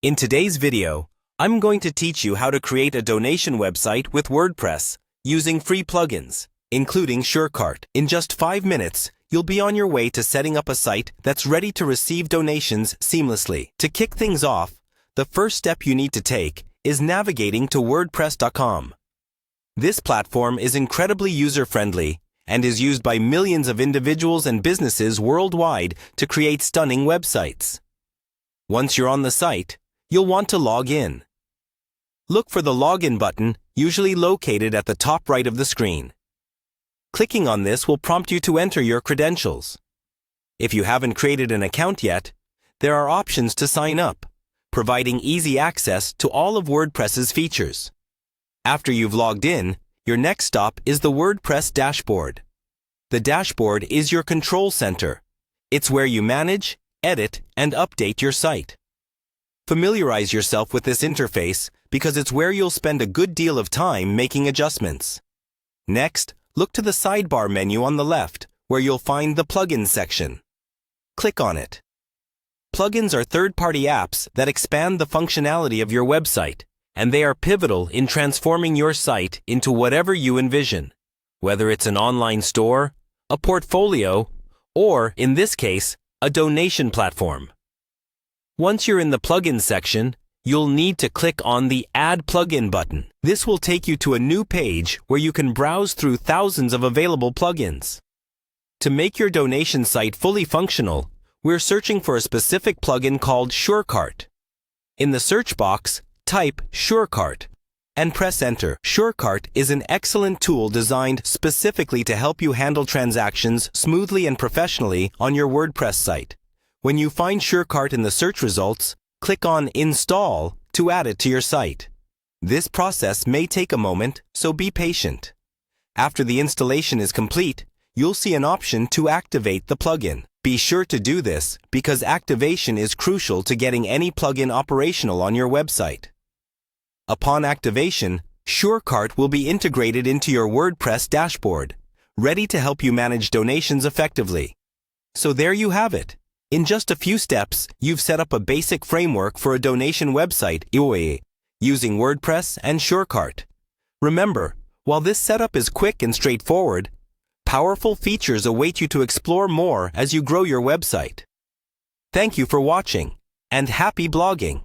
In today's video, I'm going to teach you how to create a donation website with WordPress using free plugins, including Surecart. In just 5 minutes, you'll be on your way to setting up a site that's ready to receive donations seamlessly. To kick things off, the first step you need to take is navigating to WordPress.com. This platform is incredibly user-friendly and is used by millions of individuals and businesses worldwide to create stunning websites. Once you're on the site, you'll want to log in. Look for the Login button, usually located at the top right of the screen. Clicking on this will prompt you to enter your credentials. If you haven't created an account yet, there are options to sign up, providing easy access to all of WordPress's features. After you've logged in, your next stop is the WordPress dashboard. The dashboard is your control center. It's where you manage, edit, and update your site. Familiarize yourself with this interface because it's where you'll spend a good deal of time making adjustments. Next, look to the sidebar menu on the left, where you'll find the Plugins section. Click on it. Plugins are third-party apps that expand the functionality of your website, and they are pivotal in transforming your site into whatever you envision, whether it's an online store, a portfolio, or, in this case, a donation platform. Once you're in the Plugins section, you'll need to click on the Add Plugin button. This will take you to a new page where you can browse through thousands of available plugins. To make your donation site fully functional, we're searching for a specific plugin called Surecart. In the search box, type Surecart and press Enter. Surecart is an excellent tool designed specifically to help you handle transactions smoothly and professionally on your WordPress site. When you find Surecart in the search results, click on Install to add it to your site. This process may take a moment, so be patient. After the installation is complete, you'll see an option to activate the plugin. Be sure to do this because activation is crucial to getting any plugin operational on your website. Upon activation, Surecart will be integrated into your WordPress dashboard, ready to help you manage donations effectively. So there you have it. In just a few steps, you've set up a basic framework for a donation website using WordPress and Surecart. Remember, while this setup is quick and straightforward, powerful features await you to explore more as you grow your website. Thank you for watching, and happy blogging!